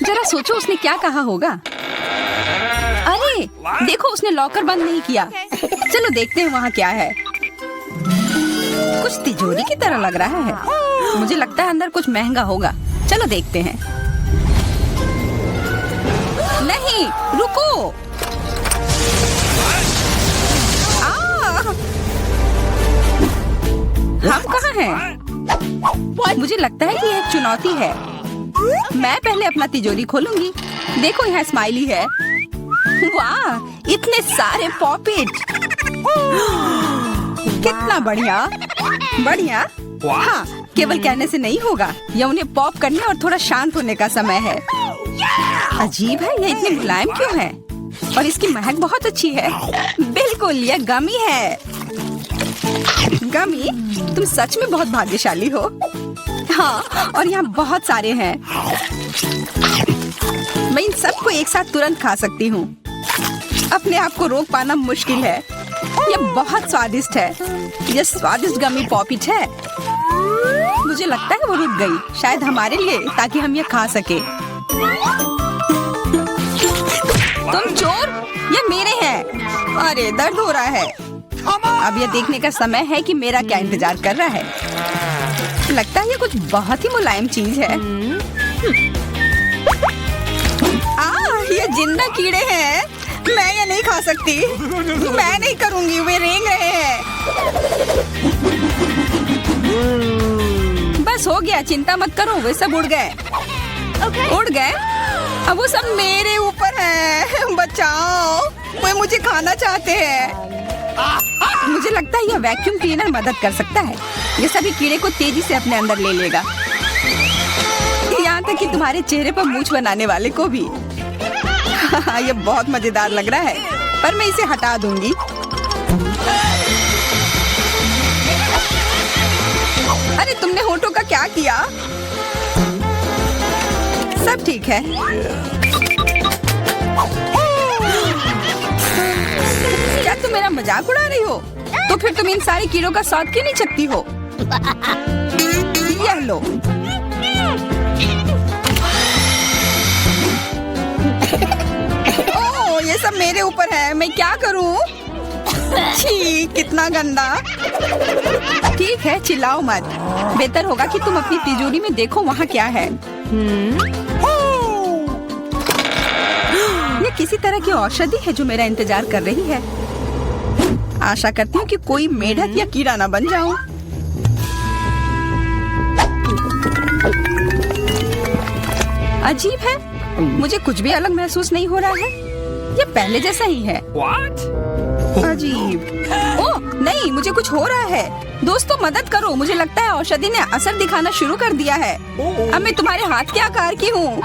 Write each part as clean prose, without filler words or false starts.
जरा सोचो उसने क्या कहा होगा। अरे देखो, उसने लॉकर बंद नहीं किया। चलो देखते हैं वहाँ क्या है। कुछ तिजोरी की तरह लग रहा है। मुझे लगता है अंदर कुछ महंगा होगा। चलो देखते हैं। नहीं, रुको। हम कहाँ हैं? मुझे लगता है कि यह एक चुनौती है। मैं पहले अपना तिजोरी खोलूंगी। देखो, यहाँ स्माइली है। वाह, इतने सारे पॉपिट। कितना बढ़िया। बढ़िया। हाँ, केवल कहने से नहीं होगा। यह उन्हें पॉप करने और थोड़ा शांत होने का समय है। अजीब है, यह इतनी मुलायम क्यों है? और इसकी महक बहुत अच्छी है। बिल्कुल, यह गमी है। गमी, तुम सच में बहुत भाग्यशाली हो। हाँ, और यहाँ बहुत सारे हैं। मैं इन सबको एक साथ तुरंत खा सकती हूँ। अपने आप को रोक पाना मुश्किल है। यह बहुत स्वादिष्ट है। यह स्वादिष्ट गमी पॉपिट है। मुझे लगता है वो रुक गई, शायद हमारे लिए, ताकि हम ये खा सके। तुम चोर, ये मेरे हैं। अरे दर्द हो रहा है। अब यह देखने का समय है कि मेरा क्या इंतजार कर रहा है। लगता है ये कुछ बहुत ही मुलायम चीज है। ये जिंदा कीड़े हैं। मैं ये नहीं खा सकती। मैं नहीं करूंगी, वे रेंग रहे हैं। बस हो गया, चिंता मत करो, वे सब उड़ गए। उड़ गए? अब वो सब मेरे ऊपर है। बचाओ, वे मुझे खाना चाहते हैं। मुझे लगता है यह वैक्यूम क्लीनर मदद कर सकता है। ये सभी कीड़े को तेजी से अपने अंदर ले लेगा, यहाँ तक कि तुम्हारे चेहरे पर मूंछ बनाने वाले को भी। ये बहुत मजेदार लग रहा है, पर मैं इसे हटा दूंगी। अरे तुमने होठों का क्या किया? सब ठीक है। क्या तुम मेरा मजाक उड़ा रही हो? तो फिर तुम इन सारे कीड़ों का स्वाद क्यों नहीं चखती हो? यह लो। ओह, ये सब मेरे ऊपर है। मैं क्या करूं? छी, कितना गंदा। ठीक है, चिल्लाओ मत। बेहतर होगा कि तुम अपनी तिजोरी में देखो वहाँ क्या है। ये किसी तरह की औषधि है जो मेरा इंतजार कर रही है। आशा करती हूँ कि कोई मेढक या कीड़ा ना बन जाऊं। अजीब है, मुझे कुछ भी अलग महसूस नहीं हो रहा है। ये पहले जैसा ही है। अजीब। ओह नहीं, मुझे कुछ हो रहा है। दोस्तों मदद करो, मुझे लगता है औषधि ने असर दिखाना शुरू कर दिया है। अब मैं तुम्हारे हाथ के आकार की हूँ।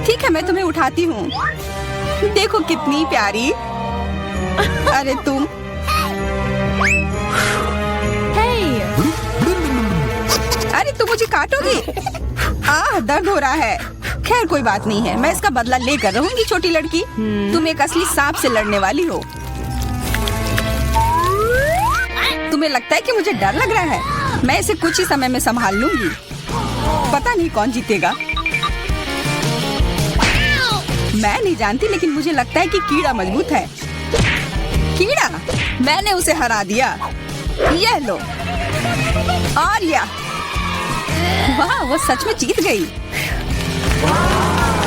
ठीक है, मैं तुम्हें उठाती हूँ। देखो कितनी प्यारी। अरे तुम। अरे तुम मुझे काटोगी? दर्द हो रहा है। खैर कोई बात नहीं है, मैं इसका बदला लेकर रहूंगी। छोटी लड़की, तुम एक असली सांप से लड़ने वाली हो। तुम्हें लगता है कि मुझे डर लग रहा है? मैं इसे कुछ ही समय में संभाल लूंगी। पता नहीं कौन जीतेगा। मैं नहीं जानती, लेकिन मुझे लगता है कि कीड़ा मजबूत है। कीड़ा, मैंने उसे हरा दिया। यह लो। और यह, वाह, वो सच में जीत गई।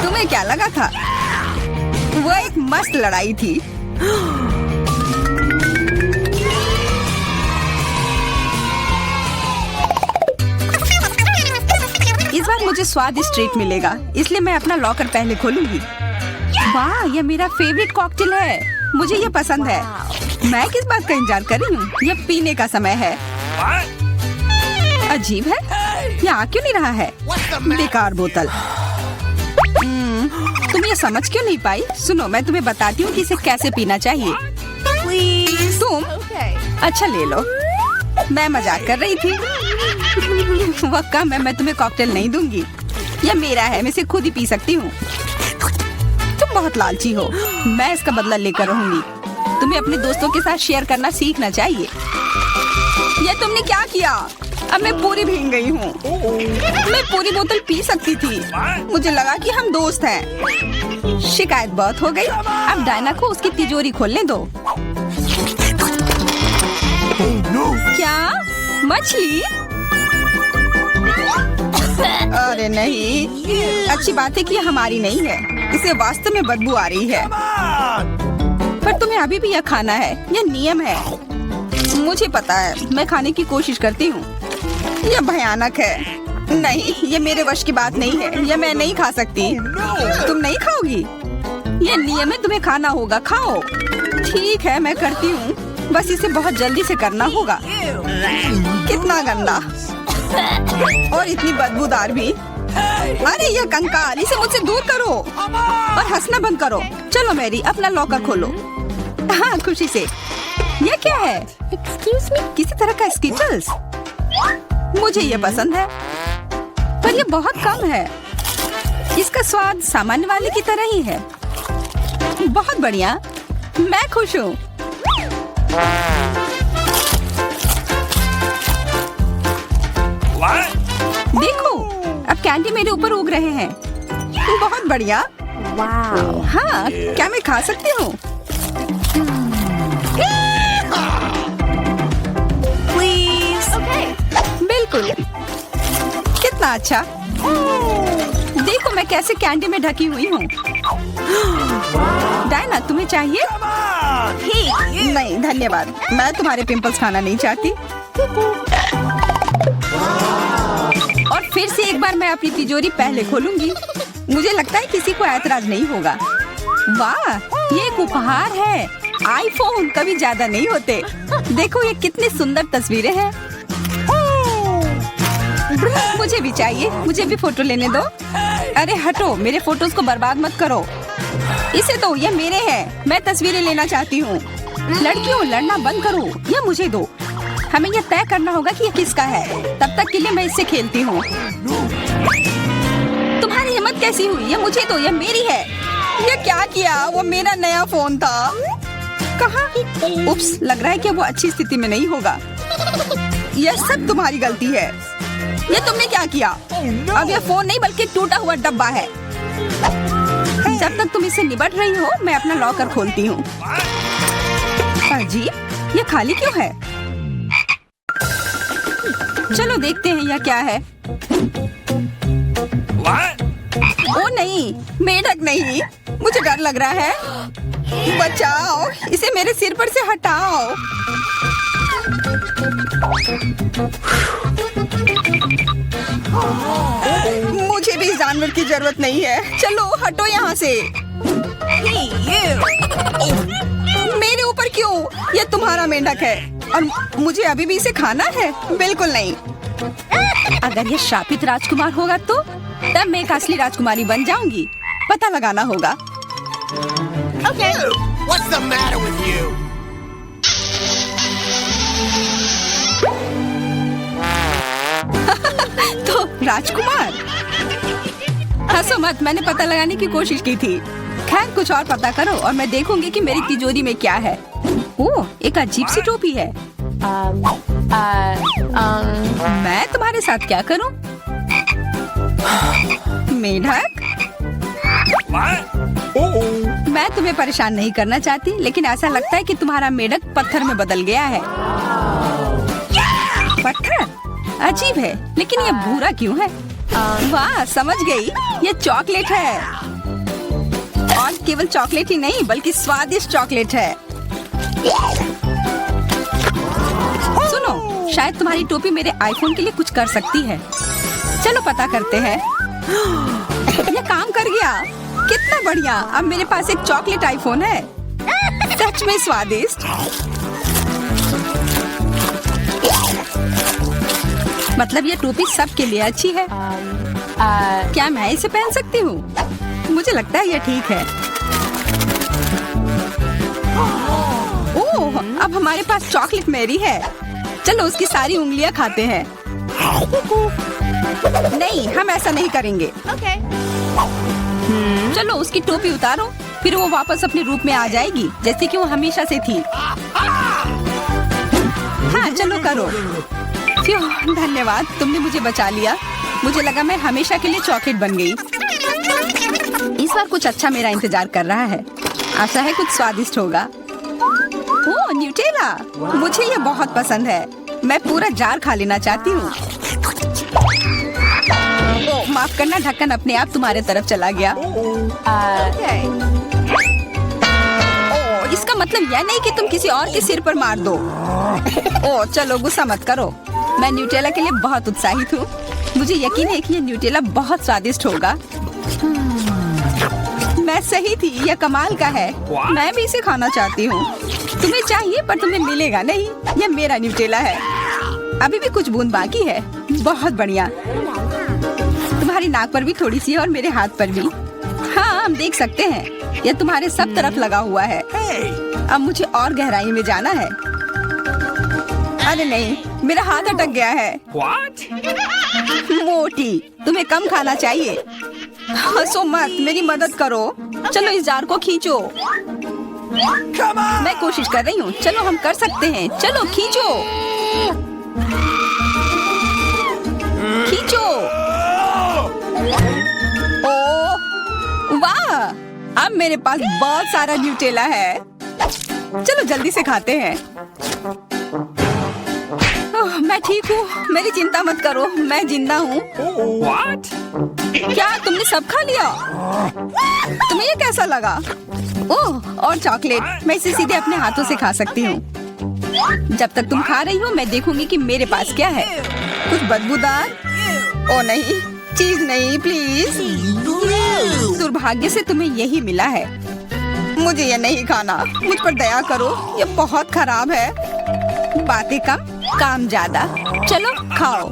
तुम्हें क्या लगा था? वो एक मस्त लड़ाई थी। इस बार मुझे स्वादिष्ट ट्रीट मिलेगा, इसलिए मैं अपना लॉकर पहले खोलूंगी। वाह, यह मेरा फेवरेट कॉकटेल है। मुझे यह पसंद है। मैं किस बात का इंतजार कर रही हूँ? यह पीने का समय है। अजीब है, यह आ क्यों नहीं रहा है? बेकार बोतल। तुम ये समझ क्यों नहीं पाई? सुनो, मैं तुम्हें बताती हूँ कि इसे कैसे पीना चाहिए। तुम अच्छा ले लो। मैं मजाक कर रही थी। वह कम है, मैं तुम्हें कॉकटेल नहीं दूंगी। यह मेरा है, मैं इसे खुद ही पी सकती हूँ। तुम बहुत लालची हो। मैं इसका बदला लेकर रहूंगी। तुम्हें अपने दोस्तों के साथ शेयर करना सीखना चाहिए। यह तुमने क्या किया? अब मैं पूरी भीग गई हूँ। मैं पूरी बोतल पी सकती थी। मुझे लगा कि हम दोस्त हैं। शिकायत बहुत हो गई। अब डायना को उसकी तिजोरी खोलने दो। क्या मछली? अरे नहीं, अच्छी बात है कि ये हमारी नहीं है। इसे वास्तव में बदबू आ रही है। पर तुम्हें अभी भी यह खाना है, यह नियम है। मुझे पता है, मैं खाने की कोशिश करती हूँ। यह भयानक है। नहीं, ये मेरे वश की बात नहीं है। यह मैं नहीं खा सकती। तुम नहीं खाओगी? यह नियम है, तुम्हें खाना होगा। खाओ। ठीक है, मैं करती हूँ। बस इसे बहुत जल्दी से करना होगा। कितना गंदा और इतनी बदबूदार भी। अरे यह कंकाल, इसे मुझसे दूर करो और हंसना बंद करो। चलो मैरी, अपना लॉकर खोलो। हाँ, खुशी से। यह क्या है? एक्सक्यूज मी, किसी तरह का स्किटल्स। मुझे यह पसंद है, पर यह बहुत कम है। इसका स्वाद सामान्य वाले की तरह ही है। बहुत बढ़िया, मैं खुश हूँ। देखो, अब कैंडी मेरे ऊपर उग रहे हैं। बहुत बढ़िया। हाँ, क्या मैं खा सकती हूँ? बिल्कुल। कितना अच्छा। देखो मैं कैसे कैंडी में ढकी हुई हूँ। डायना, तुम्हें चाहिए? नहीं धन्यवाद, मैं तुम्हारे पिंपल्स खाना नहीं चाहती। और फिर से एक बार मैं अपनी तिजोरी पहले खोलूंगी। मुझे लगता है किसी को ऐतराज नहीं होगा। वाह, ये एक उपहार है। आईफोन कभी ज्यादा नहीं होते। देखो ये कितनी सुंदर तस्वीरें हैं। मुझे भी चाहिए, मुझे भी फोटो लेने दो। अरे हटो, मेरे फोटोज को बर्बाद मत करो। इसे दो, ये मेरे हैं। मैं तस्वीरें लेना चाहती हूँ। लड़कियों, लड़ना बंद करो, ये मुझे दो। हमें यह तय करना होगा कि यह किसका है। तब तक के लिए मैं इससे खेलती हूँ। तुम्हारी हिम्मत कैसी हुई? ये मुझे दो, यह मेरी है। यह क्या किया? वो मेरा नया फोन था। कहाँ? उप्स, लग रहा है कि वो अच्छी स्थिति में नहीं होगा। यह सब तुम्हारी गलती है। ये तुमने क्या किया? अब यह फोन नहीं बल्कि टूटा हुआ डब्बा है। जब तक तुम इससे निपट रही हो, मैं अपना लॉकर खोलती हूँ। अजीब, ये खाली क्यों है? चलो देखते हैं यह क्या है। ओ नहीं, मेढक नहीं। मुझे डर लग रहा है। बचाओ, इसे मेरे सिर पर से हटाओ। मुझे भी जानवर की जरूरत नहीं है। चलो हटो यहाँ से। मेरे ऊपर क्यों? ये तुम्हारा मेंढक है और मुझे अभी भी इसे खाना है? बिल्कुल नहीं। अगर ये शापित राजकुमार होगा तो तब मैं एक असली राजकुमारी बन जाऊंगी। पता लगाना होगा। Okay. What's the matter with you? तो राजकुमार, हंसो मत, मैंने पता लगाने की कोशिश की थी। खैर कुछ और पता करो और मैं देखूंगी कि मेरी तिजोरी में क्या है। ओह, एक अजीब सी टोपी है। मैं तुम्हारे साथ क्या करूं? मेढक, मैं तुम्हें परेशान नहीं करना चाहती, लेकिन ऐसा लगता है कि तुम्हारा मेढक पत्थर में बदल गया है। पत्थर? अजीब है, लेकिन ये भूरा क्यों है? वाह, समझ गई, ये चॉकलेट है। और केवल चॉकलेट ही नहीं बल्कि स्वादिष्ट चॉकलेट है। सुनो, शायद तुम्हारी टोपी मेरे आईफोन के लिए कुछ कर सकती है। चलो पता करते हैं। ये काम कर गया, कितना बढ़िया। अब मेरे पास एक चॉकलेट आईफोन है। सच में स्वादिष्ट। मतलब ये टोपी सबके लिए अच्छी है। क्या मैं इसे पहन सकती हूँ? मुझे लगता है ये ठीक है। ओह, अब हमारे पास चॉकलेट मैरी है। चलो उसकी सारी उंगलियां खाते हैं। नहीं, हम ऐसा नहीं करेंगे। चलो उसकी टोपी उतारो, फिर वो वापस अपने रूप में आ जाएगी जैसे कि वो हमेशा से थी। हाँ चलो करो। धन्यवाद, तुमने मुझे बचा लिया। मुझे लगा मैं हमेशा के लिए चॉकलेट बन गई। इस बार कुछ अच्छा मेरा इंतजार कर रहा है। आशा है कुछ स्वादिष्ट होगा। ओह, न्यूटेला, मुझे ये बहुत पसंद है। मैं पूरा जार खा लेना चाहती हूँ। ओह, माफ करना, ढक्कन अपने आप तुम्हारे तरफ चला गया। ओह, इसका मतलब यह नहीं कि तुम किसी और के सिर पर मार दो। ओह, चलो गुस्सा मत करो। मैं न्यूटेला के लिए बहुत उत्साहित हूँ। मुझे यकीन है कि ये न्यूटेला बहुत स्वादिष्ट होगा। मैं सही थी, यह कमाल का है। मैं भी इसे खाना चाहती हूँ। तुम्हें चाहिए पर तुम्हें मिलेगा नहीं। यह मेरा न्यूटेला है। अभी भी कुछ बूंद बाकी है। बहुत बढ़िया। तुम्हारी नाक पर भी थोड़ी सी है और मेरे हाथ पर भी। हाँ, हम देख सकते हैं। यह तुम्हारे सब तरफ लगा हुआ है। अब मुझे और गहराई में जाना है। अरे नहीं, मेरा हाथ अटक गया है। मोटी, तुम्हें कम खाना चाहिए। हंसो मत, मेरी मदद करो। चलो इस जार को खींचो। मैं कोशिश कर रही हूँ। चलो हम कर सकते हैं। चलो खींचो, खींचो। ओह वाह, अब मेरे पास बहुत सारा न्यूटेला है। चलो जल्दी से खाते हैं। ओह, मैं ठीक हूँ, मेरी चिंता मत करो, मैं जिंदा हूँ। क्या तुमने सब खा लिया? तुम्हें ये कैसा लगा? ओह, और चॉकलेट, मैं इसे सीधे अपने हाथों से खा सकती हूँ। जब तक तुम खा रही हो मैं देखूंगी कि मेरे पास क्या है। कुछ बदबूदार? ओ नहीं, चीज नहीं, प्लीज। दुर्भाग्य से तुम्हें यही मिला है। मुझे ये नहीं खाना, मुझ पर दया करो, ये बहुत खराब है। बातें कम, काम ज्यादा। चलो खाओ।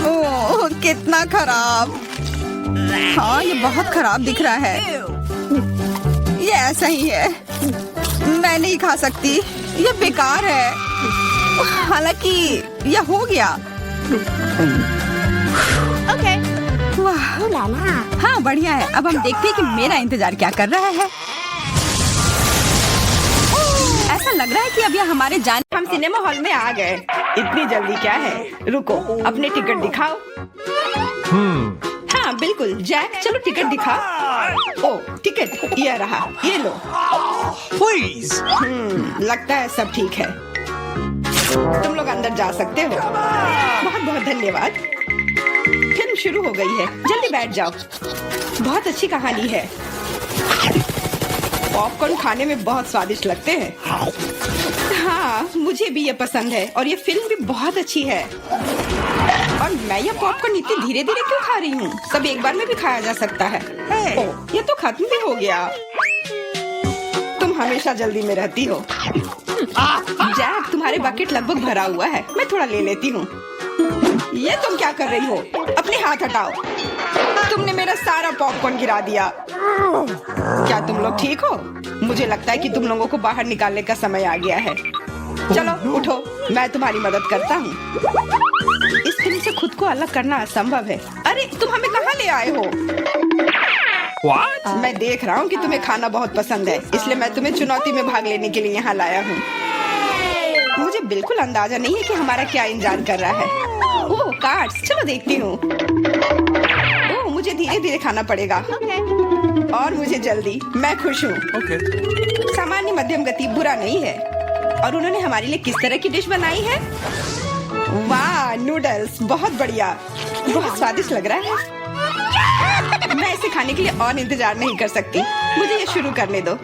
ओह, कितना खराब। हाँ, ये बहुत खराब दिख रहा है। ये ऐसा ही है। मैं नहीं खा सकती, ये बेकार है। हालांकि यह हो गया। वाह, हाँ बढ़िया है। अब हम देखते हैं कि मेरा इंतजार क्या कर रहा है। ऐसा लग रहा है कि अब यह हमारे जाने। हम सिनेमा हॉल में आ गए। इतनी जल्दी क्या है? रुको, अपने टिकट दिखाओ। हाँ बिल्कुल, जैक, चलो टिकट दिखाओ। ओ, टिकट ये रहा, ये लो। Please. लगता है सब ठीक है। तुम लोग अंदर जा सकते हो। बहुत बहुत धन्यवाद। फिल्म शुरू हो गई है, जल्दी बैठ जाओ। बहुत अच्छी कहानी है। पॉपकॉर्न खाने में बहुत स्वादिष्ट लगते हैं। हाँ, मुझे भी ये पसंद है और ये फिल्म भी बहुत अच्छी है। और मैं ये पॉपकॉर्न इतनी धीरे धीरे क्यों खा रही हूँ? सब एक बार में भी खाया जा सकता है। ओह, ये तो खत्म भी हो गया। तुम हमेशा जल्दी में रहती हो। जैक, तुम्हारे बकेट लगभग भरा हुआ है, मैं थोड़ा ले लेती हूँ। ये तुम क्या कर रही हो? अपने हाथ हटाओ। तुमने मेरा सारा पॉपकॉर्न गिरा दिया। क्या तुम लोग ठीक हो? मुझे लगता है कि तुम लोगों को बाहर निकालने का समय आ गया है। चलो उठो, मैं तुम्हारी मदद करता हूँ। इस फिल्म से खुद को अलग करना असंभव है। अरे तुम हमें कहाँ ले आए हो? मैं देख रहा हूँ कि तुम्हें खाना बहुत पसंद है, इसलिए मैं तुम्हें चुनौती में भाग लेने के लिए यहाँ लाया हूँ। मुझे बिल्कुल अंदाजा नहीं है कि हमारा क्या इंतजार कर रहा है। ओह, कार्ड्स, चलो देखती हूँ। ओह, मुझे धीरे धीरे खाना पड़ेगा। और मुझे जल्दी, मैं खुश हूँ। सामान्य मध्यम गति बुरा नहीं है। और उन्होंने हमारे लिए किस तरह की डिश बनाई है? वाह, नूडल्स, बहुत बढ़िया, बहुत स्वादिष्ट लग रहा है। मैं इसे खाने के लिए और इंतजार नहीं कर सकती। मुझे ये शुरू करने दो।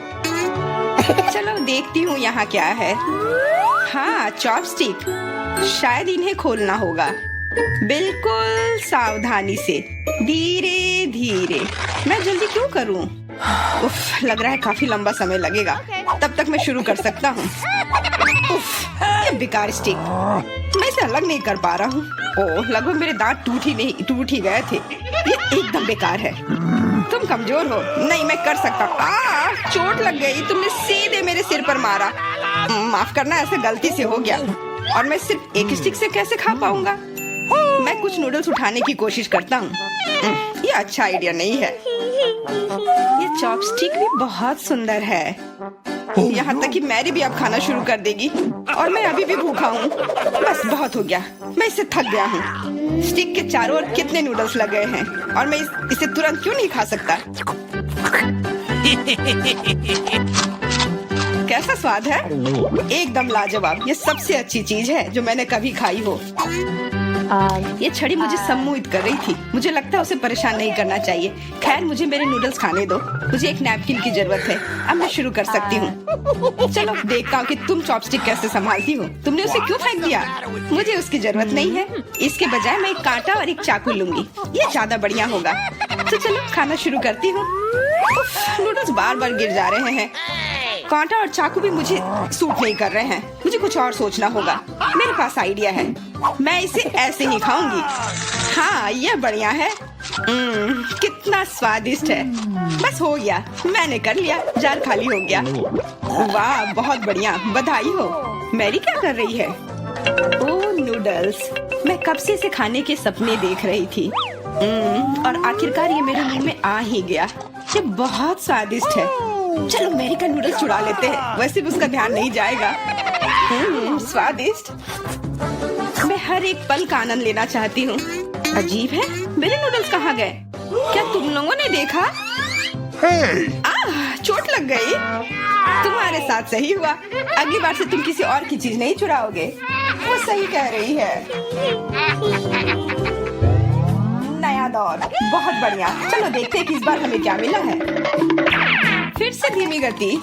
चलो देखती हूँ यहाँ क्या है। हाँ, चॉपस्टिक। शायद इन्हें खोलना होगा। बिल्कुल सावधानी से, धीरे धीरे। मैं जल्दी क्यों करूँ? उफ, लग रहा है काफी लंबा समय लगेगा। तब तक मैं शुरू कर सकता हूँ। उफ, ये बेकार स्टिक, मैं इसे अलग नहीं कर पा रहा हूँ। ओह, लगभग मेरे दांत टूट ही गए थे। ये एकदम बेकार है। तुम कमजोर हो। नहीं, मैं कर सकता हूँ। चोट लग गई, तुमने सीधे मेरे सिर पर मारा। माफ करना, ऐसे गलती से हो गया। और मैं सिर्फ एक स्टिक से कैसे खा पाऊंगा? मैं कुछ नूडल्स उठाने की कोशिश करता हूँ। ये अच्छा आइडिया नहीं है। ये चॉपस्टिक भी बहुत सुंदर है। यहाँ तक कि मैरी भी अब खाना शुरू कर देगी और मैं अभी भी भूखा हूँ। बस बहुत हो गया, मैं इससे थक गया हूँ। स्टिक के चारों ओर कितने नूडल्स लगे हैं और मैं इसे तुरंत क्यों नहीं खा सकता? कैसा स्वाद है? एकदम लाजवाब। ये सबसे अच्छी चीज है जो मैंने कभी खाई हो। ये छड़ी मुझे सम्मोहित कर रही थी। मुझे लगता है उसे परेशान नहीं करना चाहिए। खैर, मुझे मेरे नूडल्स खाने दो। मुझे एक नैपकिन की जरूरत है। अब मैं शुरू कर सकती हूँ। चलो देखता हूँ कि तुम चॉपस्टिक कैसे संभालती हो। तुमने उसे क्यों फेंक दिया? मुझे उसकी जरूरत नहीं है। इसके बजाय मैं एक कांटा और एक चाकू लूंगी। ये ज्यादा बढ़िया होगा। तो चलो खाना शुरू करती हूँ। नूडल्स बार बार गिर जा रहे हैं। कांटा और चाकू भी मुझे सूट नहीं कर रहे हैं। मुझे कुछ और सोचना होगा। मेरे पास आइडिया है। मैं इसे ऐसे ही खाऊंगी। हाँ, यह बढ़िया है। कितना स्वादिष्ट है। बस हो गया, मैंने कर लिया। जार खाली हो गया। वाह, बहुत बढ़िया, बधाई हो। मैरी क्या कर रही है? ओह, नूडल्स। मैं कब से इसे खाने के सपने देख रही थी। और आखिरकार ये मेरे मुंह में आ ही गया। ये बहुत स्वादिष्ट है। चलो मैरी का नूडल्स चुरा लेते हैं। वैसे भी उसका ध्यान नहीं जाएगा। स्वादिष्ट। मैं हर एक पल का आनंद लेना चाहती हूँ। अजीब है, मेरे नूडल्स कहाँ गए? क्या तुम लोगों ने देखा? चोट लग गई। तुम्हारे साथ सही हुआ। अगली बार से तुम किसी और की चीज नहीं चुराओगे। वो सही कह रही है। नया दौर, बहुत बढ़िया। चलो देखते हैं कि इस बार हमें क्या मिला है। फिर से धीमी गति।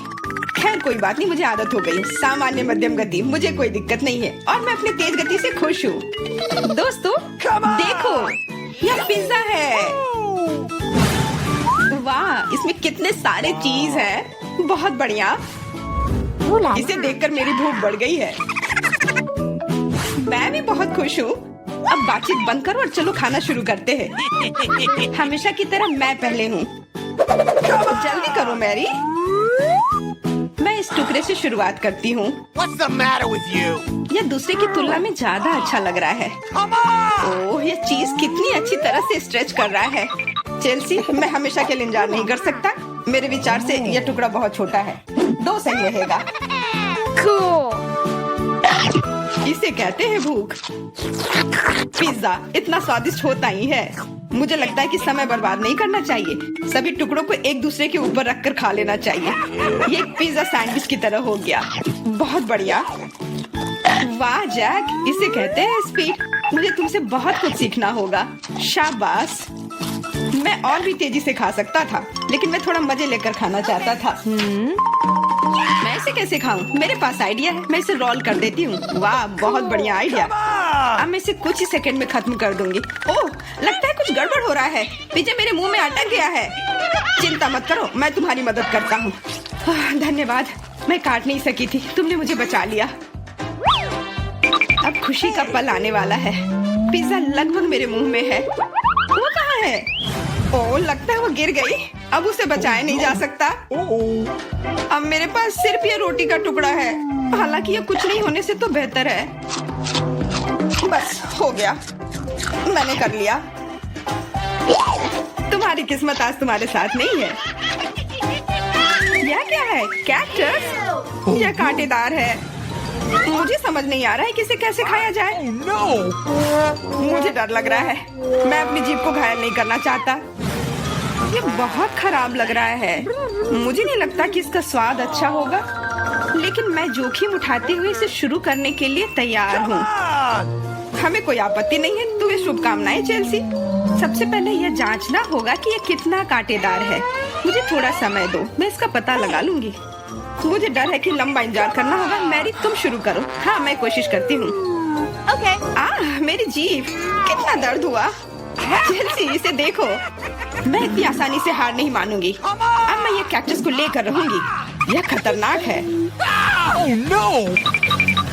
खैर कोई बात नहीं, मुझे आदत हो गई। सामान्य मध्यम गति, मुझे कोई दिक्कत नहीं है और मैं अपनी तेज गति से खुश हूँ। दोस्तों देखो, यह पिज्जा है। वाह, इसमें कितने सारे चीज हैं। बहुत बढ़िया। इसे देखकर मेरी भूख बढ़ गई है। मैं भी बहुत खुश हूँ। अब बातचीत बंद करो और चलो खाना शुरू करते हैं। हमेशा की तरह मैं पहले हूँ। जल्दी करो मैरी। मैं इस टुकड़े से शुरुआत करती हूँ। What's the matter with you? यह दूसरे की तुलना में ज्यादा अच्छा लग रहा है। ओह, यह चीज कितनी अच्छी तरह से स्ट्रेच कर रहा है। चेल्सी, मैं हमेशा के लिए इंतजार नहीं कर सकता। मेरे विचार से यह टुकड़ा बहुत छोटा है। 2 सही रहेगा। इसे कहते हैं भूख। पिज्जा इतना स्वादिष्ट होता ही है। मुझे लगता है कि समय बर्बाद नहीं करना चाहिए। सभी टुकड़ों को एक दूसरे के ऊपर रखकर खा लेना चाहिए। ये एक पिज्जा सैंडविच की तरह हो गया। बहुत बढ़िया। वाह जैक, इसे कहते हैं स्पीड। मुझे तुमसे बहुत कुछ सीखना होगा। शाबाश। मैं और भी तेजी से खा सकता था, लेकिन मैं थोड़ा मजे लेकर खाना चाहता था। मैं इसे कैसे खाऊं? मेरे पास आइडिया है। मैं इसे रोल कर देती हूँ। वाह, बहुत बढ़िया आइडिया। अब मैं इसे कुछ ही सेकंड में खत्म कर दूंगी। ओह, लगता है कुछ गड़बड़ हो रहा है। पिज्जा मेरे मुंह में अटक गया है। चिंता मत करो, मैं तुम्हारी मदद करता हूँ। धन्यवाद। मैं काट नहीं सकी थी, तुमने मुझे बचा लिया। अब खुशी का पल आने वाला है। पिज्जा लगभग मेरे मुंह में है। वो कहाँ है? ओह, लगता है वो गिर गई। अब उसे बचाया नहीं जा सकता। अब मेरे पास सिर्फ ये रोटी का टुकड़ा है। हालांकि ये कुछ नहीं होने से तो बेहतर है। बस हो गया, मैंने कर लिया। तुम्हारी किस्मत आज तुम्हारे साथ नहीं है। यह क्या है? कैक्टस? यह कांटेदार है। मुझे समझ नहीं आ रहा है कि इसे कैसे खाया जाए। मुझे डर लग रहा है। मैं अपनी जीभ को घायल नहीं करना चाहता। ये बहुत खराब लग रहा है। मुझे नहीं लगता कि इसका स्वाद अच्छा होगा, लेकिन मैं जोखिम उठाते हुए इसे शुरू करने के लिए तैयार हूँ। हमें कोई आपत्ति नहीं है। तुम्हें शुभकामनाएं चेल्सी। सबसे पहले यह जांचना होगा कि यह कितना कांटेदार है। मुझे थोड़ा समय दो, मैं इसका पता लगा लूंगी। मुझे डर है कि लंबा इंतजार करना होगा। मैरी, तुम शुरू करो। हाँ, मैं कोशिश करती हूँ। मेरी जीभ, कितना दर्द हुआ। चेल्सी, इसे देखो। मैं इतनी आसानी से हार नहीं मानूंगी। अब मैं ये कैक्टस को लेकर रहूंगी। यह खतरनाक है।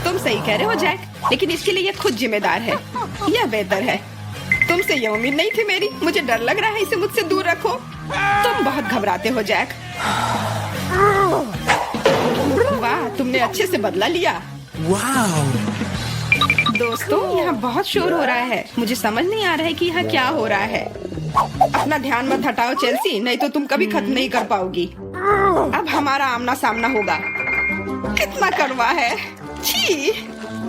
तुम सही कह रहे हो जैक, लेकिन इसके लिए यह खुद जिम्मेदार है। यह बेहतर है। तुमसे यह उम्मीद नहीं थी मेरी। मुझे डर लग रहा है। इसे मुझसे दूर रखो। तुम बहुत घबराते हो जैक। वाह, तुमने अच्छे से बदला लिया। दोस्तों, यहाँ बहुत शोर हो रहा है। मुझे समझ नहीं आ रहा है कि यहाँ क्या हो रहा है। अपना ध्यान मत हटाओ चेल्सी, नहीं तो तुम कभी खत्म नहीं कर पाओगी। अब हमारा आमना सामना होगा। कितना कड़वा है। छी,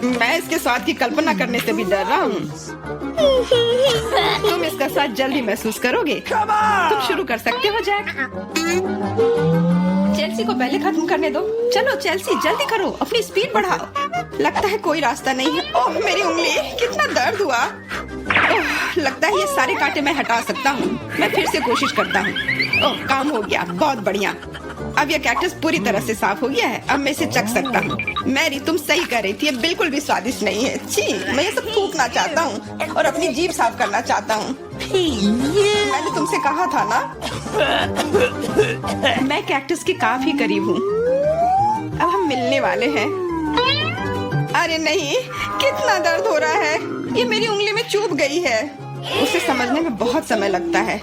मैं इसके स्वाद की कल्पना करने से भी डर रहा हूँ। तुम इसका स्वाद जल्दी महसूस करोगे। तुम शुरू कर सकते हो जैक। चेल्सी को पहले खत्म करने दो। चलो चेल्सी, जल्दी करो, अपनी स्पीड बढ़ाओ। लगता है कोई रास्ता नहीं है। ओह मेरी उंगली, कितना दर्द हुआ। ओह, लगता है ये सारे कांटे मैं हटा सकता हूँ। मैं फिर से कोशिश करता हूँ। ओह, काम हो गया, बहुत बढ़िया। अब यह कैक्टस पूरी तरह से साफ हो गया है। अब मैं इसे चख सकता हूँ। मैरी, तुम सही कर रही थी, ये बिल्कुल भी स्वादिष्ट नहीं है। छी, मैं ये सब थूकना चाहता हूँ और अपनी जीभ साफ करना चाहता हूँ। मैंने तुमसे कहा था ना, मैं कैक्टस के काफी करीब हूँ। अब हम मिलने वाले हैं। अरे नहीं, कितना दर्द हो रहा है। ये मेरी उंगली में चुभ गई है। उसे समझने में बहुत समय लगता है।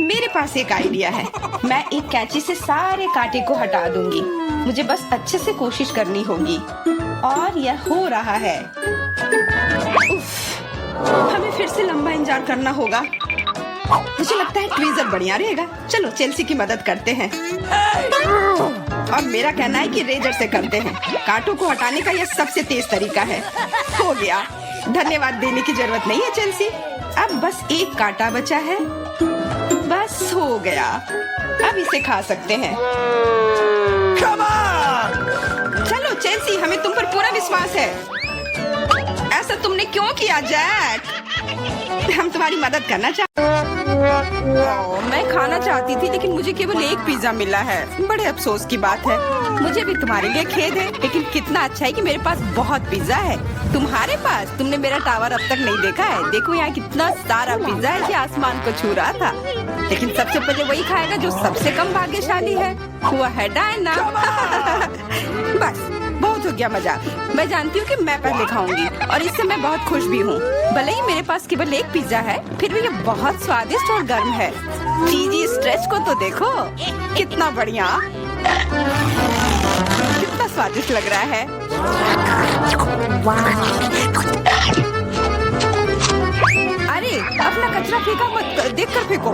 मेरे पास एक आइडिया है। मैं एक कैंची से सारे कांटे को हटा दूंगी। मुझे बस अच्छे से कोशिश करनी होगी। और यह हो रहा है। उफ, हमें फिर से लंबा इंतजार करना होगा। मुझे लगता है ट्वीजर बढ़िया रहेगा। चलो चेल्सी की मदद करते हैं। और मेरा कहना है कि रेजर से करते हैं। कांटों को हटाने का यह सबसे तेज तरीका है। हो गया। धन्यवाद देने की जरूरत नहीं है चेल्सी। अब बस एक कांटा बचा है। बस हो गया। अब इसे खा सकते हैं। चलो चेल्सी, हमें तुम पर पूरा विश्वास है। ऐसा तुमने क्यों किया जैक? हम तुम्हारी मदद करना चाहते। मैं खाना चाहती थी लेकिन मुझे केवल एक पिज्जा मिला है। बड़े अफसोस की बात है। मुझे भी तुम्हारे लिए खेद है, लेकिन कितना अच्छा है कि मेरे पास बहुत पिज्जा है। तुम्हारे पास? तुमने मेरा टावर अब तक नहीं देखा है। देखो यहाँ कितना सारा पिज्जा है कि आसमान को छू रहा था। लेकिन सबसे पहले वही खाएगा जो सबसे कम भाग्यशाली है। वो है डायना। बस बहुत हो गया मजाक। मैं जानती हूँ कि मैं पहले खाऊंगी और इससे मैं बहुत खुश भी हूँ। भले ही मेरे पास केवल एक पिज्जा है, फिर भी ये बहुत स्वादिष्ट और गर्म है। चीजी स्ट्रेच को तो देखो, कितना बढ़िया, कितना स्वादिष्ट लग रहा है। अरे अपना कचरा फेंका मत, देख कर फेंको।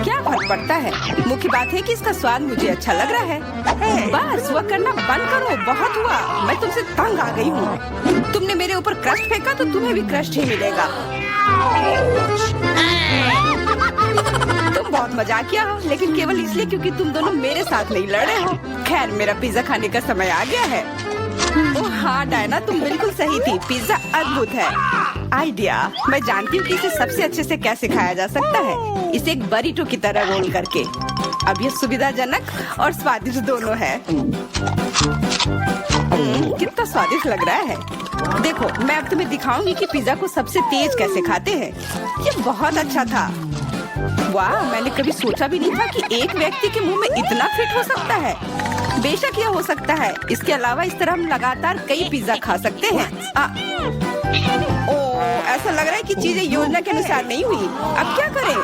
क्या फर्क पड़ता है। मुख्य बात है कि इसका स्वाद मुझे अच्छा लग रहा है। बस वह करना बंद करो, बहुत हुआ। मैं तुमसे तंग आ गई हूँ। तुमने मेरे ऊपर क्रस्ट फेंका तो तुम्हें भी क्रस्ट ही मिलेगा। तुम बहुत मजाकिया हो, लेकिन केवल इसलिए क्योंकि तुम दोनों मेरे साथ नहीं लड़ रहे हो। खैर, मेरा पिज्जा खाने का समय आ गया है। ओह हाँ डायना, तुम बिल्कुल सही थी। पिज्जा अद्भुत है। आइडिया, मैं जानती हूँ कि इसे सबसे अच्छे से कैसे खाया जा सकता है। इसे एक बरीटो की तरह रोल करके। अब ये सुविधाजनक और स्वादिष्ट दोनों है। कितना स्वादिष्ट लग रहा है। देखो, मैं अब तुम्हें दिखाऊंगी कि पिज्जा को सबसे तेज कैसे खाते हैं। ये बहुत अच्छा था। वाह, मैंने कभी सोचा भी नहीं था कि एक व्यक्ति के मुंह में इतना फिट हो सकता है। बेशक यह हो सकता है। इसके अलावा इस तरह हम लगातार कई पिज्जा खा सकते हैं। ऐसा लग रहा है कि चीजें योजना के अनुसार नहीं हुई। अब क्या करें?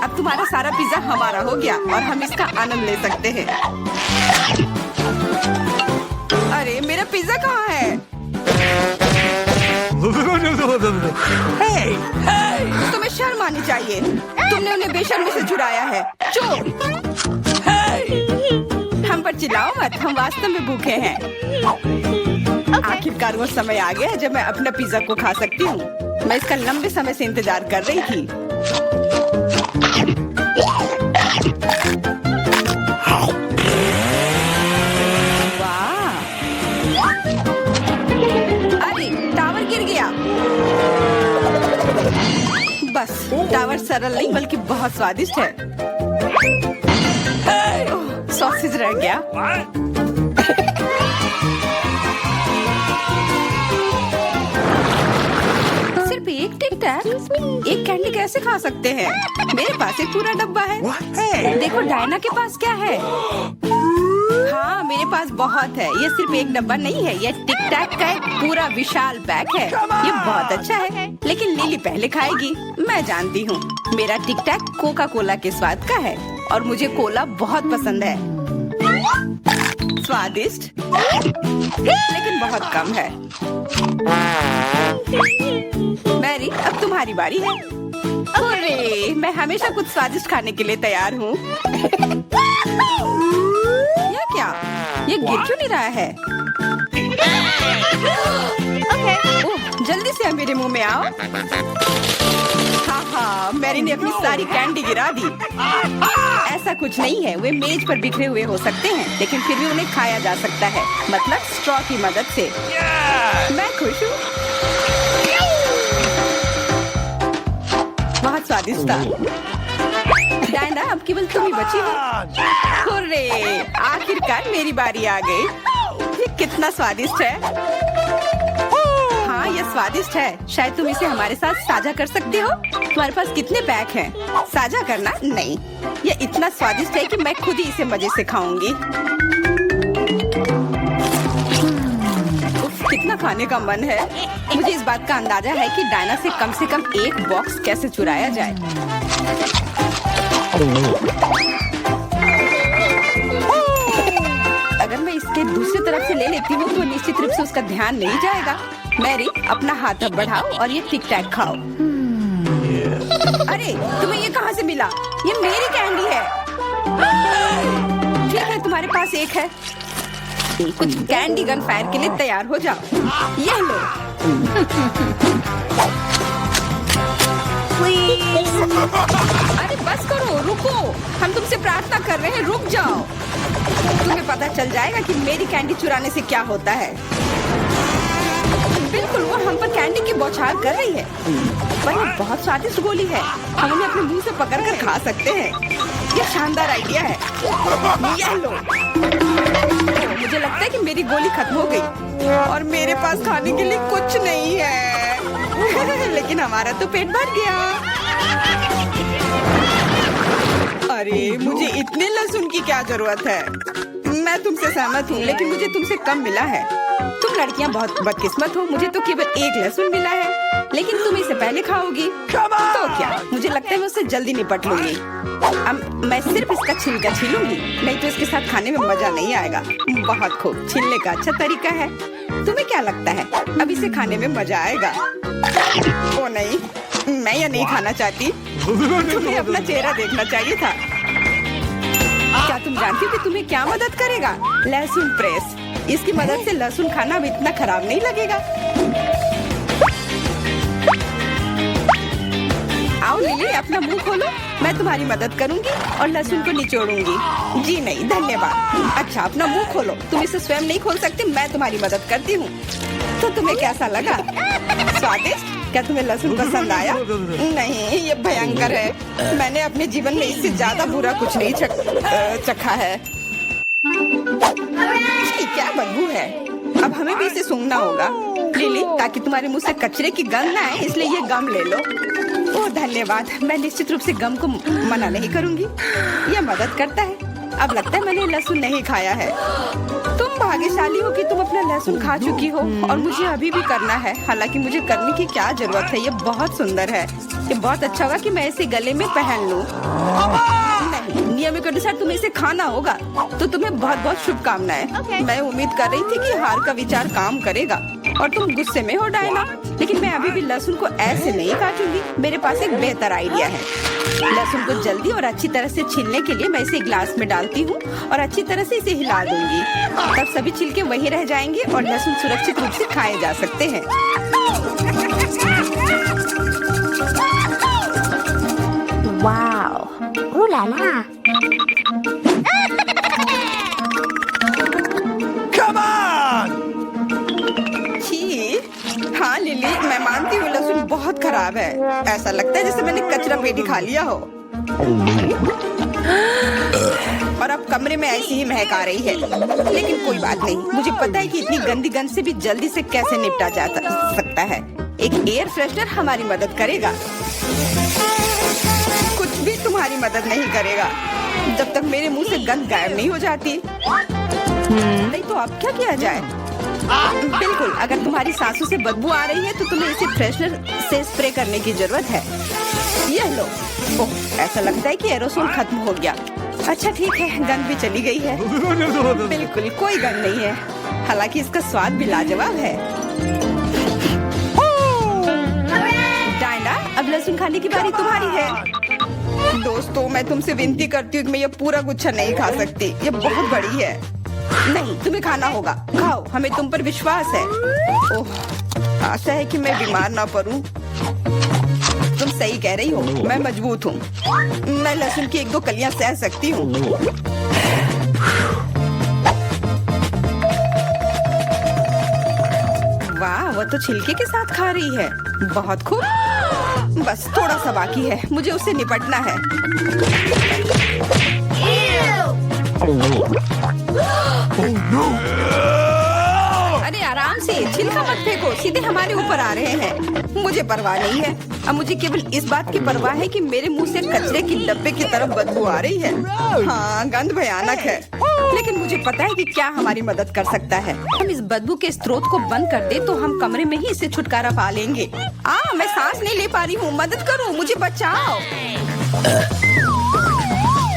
अब तुम्हारा सारा पिज्जा हमारा हो गया और हम इसका आनंद ले सकते हैं। अरे मेरा पिज्जा कहाँ है? तुम्हें शर्म आनी चाहिए। तुमने उन्हें बेशर्मी से चुराया है। चुप! हम पर चिल्लाओ मत, हम वास्तव में भूखे हैं। आखिरकार वो समय आ गया है जब मैं अपना पिज्जा को खा सकती हूँ। मैं इसका लंबे समय से इंतजार कर रही थी। वाह! अरे टावर गिर गया। बस टावर सरल नहीं बल्कि बहुत स्वादिष्ट है। सॉसेज रह गया। सिर्फ एक टिक टैक, एक कैंडी कैसे खा सकते हैं? मेरे पास एक पूरा डब्बा है। देखो डायना के पास क्या है। हाँ, मेरे पास बहुत है। ये सिर्फ एक डब्बा नहीं है, ये टिक टैक का एक पूरा विशाल पैक है। ये बहुत अच्छा है, लेकिन लिली पहले खाएगी। मैं जानती हूँ, मेरा टिक टैक कोका कोला के स्वाद का है और मुझे कोला बहुत पसंद है। स्वादिष्ट, लेकिन बहुत कम है। मैरी, अब तुम्हारी बारी है। अरे, मैं हमेशा कुछ स्वादिष्ट खाने के लिए तैयार हूँ। किया क्या? ये गिर क्यों नहीं रहा है? ओह, जल्दी से मेरे मुंह में आओ। हाँ, मैरी ने अपनी सारी कैंडी गिरा दी। ऐसा कुछ नहीं है, वे मेज पर बिखरे हुए हो सकते हैं, लेकिन फिर भी उन्हें खाया जा सकता है, मतलब स्ट्रॉ की मदद से। मैं खुश हूँ। बहुत स्वादिष्ट था। डायना, अब केवल तुम ही बची हो। हुर्रे, आखिरकार मेरी बारी आ गई। ये कितना स्वादिष्ट है। हाँ, ये स्वादिष्ट है। शायद तुम इसे हमारे साथ साझा कर सकते हो। तुम्हारे पास कितने पैक हैं? साझा करना नहीं, ये इतना स्वादिष्ट है कि मैं खुद ही इसे मजे से खाऊंगी। उफ, कितना खाने का मन है। मुझे इस बात का अंदाजा है कि डायना से कम एक बॉक्स कैसे चुराया जाए। अगर मैं इसके दूसरी तरफ से ले लेती हूँ तो निश्चित रूप से उसका ध्यान नहीं जाएगा। मैरी, अपना हाथ अब बढ़ाओ और ये टिक टैक खाओ। अरे, तुम्हें ये कहाँ से मिला? ये मेरी कैंडी है। ठीक है, तुम्हारे पास एक है। कुछ कैंडी गन फायर के लिए तैयार हो जाओ। ये लो। अरे बस करो, रुको। हम तुमसे प्रार्थना कर रहे हैं, रुक जाओ। तुम्हें पता चल जाएगा कि मेरी कैंडी चुराने से क्या होता है। बिल्कुल, वो हम पर कैंडी की बौछार कर रही है। पर ये बहुत स्वादिष्ट गोली है। हम उन्हें अपने मुंह से पकड़कर खा सकते हैं। ये शानदार आइडिया है। ये लो। मुझे लगता है कि मेरी गोली खत्म हो गई और मेरे पास खाने के लिए कुछ नहीं है। लेकिन हमारा तो पेट भर गया। अरे, मुझे इतने लहसुन की क्या जरूरत है? मैं तुमसे सहमत हूँ, लेकिन मुझे तुमसे कम मिला है। तुम लड़कियाँ बहुत बदकिस्मत हो। मुझे तो केवल एक लहसुन मिला है, लेकिन तुम इसे पहले खाओगी तो क्या? मुझे लगता है मैं उससे जल्दी निपट लूंगी। अब मैं सिर्फ इसका छिलका छीलूंगी, नहीं तो इसके साथ खाने में मजा नहीं आएगा। बहुत खूब, छीलने का अच्छा तरीका है। तुम्हें क्या लगता है अब इसे खाने में मजा आएगा? ओ नहीं, मैं यह नहीं खाना चाहती। तुम्हें अपना चेहरा देखना चाहिए था। क्या तुम जानती हो कि तुम्हें क्या मदद करेगा? लहसुन प्रेस। इसकी मदद से लहसुन खाना अब इतना खराब नहीं लगेगा। आओ लिली, अपना मुंह खोलो। मैं तुम्हारी मदद करूंगी और लहसुन को निचोड़ूंगी। जी नहीं, धन्यवाद। अच्छा, अपना मुंह खोलो। तुम इसे स्वयं नहीं खोल सकते, मैं तुम्हारी मदद करती हूँ। तो तुम्हें कैसा लगा? स्वादिष्ट? क्या तुम्हें लहसुन पसंद आया? नहीं, ये भयंकर है। मैंने अपने जीवन में इससे ज्यादा बुरा कुछ नहीं चखा है। क्या बदबू है। अब हमें भी इसे सूंघना होगा लिली, ताकि तुम्हारे मुंह से कचरे की गंध ना आए। इसलिए ये गम ले लो। ओह धन्यवाद। मैं निश्चित रूप से गम को मना नहीं करूंगी, यह मदद करता है। अब लगता है मैंने लहसुन नहीं खाया है। तुम भाग्यशाली हो कि तुम अपना लहसुन खा चुकी हो और मुझे अभी भी करना है। हालांकि मुझे करने की क्या जरूरत है, ये बहुत सुंदर है। ये बहुत अच्छा होगा कि मैं इसे गले में पहन लूं। नहीं, नियम के अनुसार तुम्हें इसे खाना होगा। तो तुम्हें बहुत बहुत शुभकामनाएं। मैं उम्मीद कर रही थी कि हार का विचार काम करेगा और तुम गुस्से में हो डायना, लेकिन मैं अभी भी लहसुन को ऐसे नहीं काटूंगी। मेरे पास एक बेहतर आइडिया है। लहसुन को जल्दी और अच्छी तरह से छीलने के लिए मैं इसे ग्लास में डालती हूँ और अच्छी तरह से इसे हिला दूंगी। तब सभी छिलके वहीं रह जाएंगे और लहसुन सुरक्षित रूप से खाए जा सकते हैं। Wow, ooh la la। Come on! छी, हाँ लिली, मैं मानती हूँ लहसुन बहुत खराब है। ऐसा लगता है जैसे मैंने कचरा पेटी खा लिया हो। और अब कमरे में ऐसी ही महक आ रही है। लेकिन कोई बात नहीं, मुझे पता है कि इतनी गंदी गंध से भी जल्दी से कैसे निपटा जा सकता है। एक एयर फ्रेशनर हमारी मदद करेगा। कुछ भी तुम्हारी मदद नहीं करेगा जब तक मेरे मुंह से गंध गायब नहीं हो जाती। नहीं तो अब क्या किया जाए? बिल्कुल, अगर तुम्हारी सांसों से बदबू आ रही है तो तुम्हें इसे फ्रेशनर से स्प्रे करने की जरूरत है। यह लो। ओह, ऐसा लगता है कि एरोसोल खत्म हो गया। अच्छा ठीक है, गंध भी चली गई है। बिल्कुल कोई गंध नहीं है, हालांकि इसका स्वाद भी लाजवाब है। डायना, अब लहसुन खाने की बारी तुम्हारी है। दोस्तों, मैं तुमसे विनती करती हूँ कि मैं ये पूरा गुच्छा नहीं खा सकती। ये बहुत बड़ी है। नहीं, तुम्हें खाना होगा। खाओ, हमें तुम पर विश्वास है। ओह, आशा है कि मैं बीमार ना पड़ूं। तुम सही कह रही हो, मैं मजबूत हूँ। मैं लहसुन की 1-2 कलियां सह सकती हूँ। वाह, वो तो छिलके के साथ खा रही है। बहुत खूब। बस थोड़ा सा बाकी है, मुझे उससे निपटना है। अरे आराम से, छिलका मत फेंको, सीधे हमारे ऊपर आ रहे हैं। मुझे परवाह नहीं है। अब मुझे केवल इस बात की परवाह है कि मेरे मुंह से कचरे की डब्बे की तरफ बदबू आ रही है। हाँ, गंध भयानक है, लेकिन मुझे पता है कि क्या हमारी मदद कर सकता है। हम इस बदबू के स्रोत को बंद कर दे तो हम कमरे में ही इससे छुटकारा पा लेंगे। मैं सांस नहीं ले पा रही हूँ, मदद करो, मुझे बचाओ।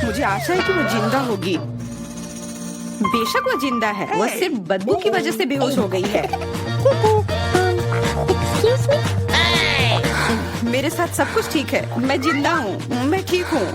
मुझे आशा है कि वो जिंदा होगी। बेशक वो जिंदा है, वो सिर्फ बदबू की वजह से बेहोश हो गई है। Excuse me? मेरे साथ सब कुछ ठीक है, मैं जिंदा हूँ, मैं ठीक हूँ।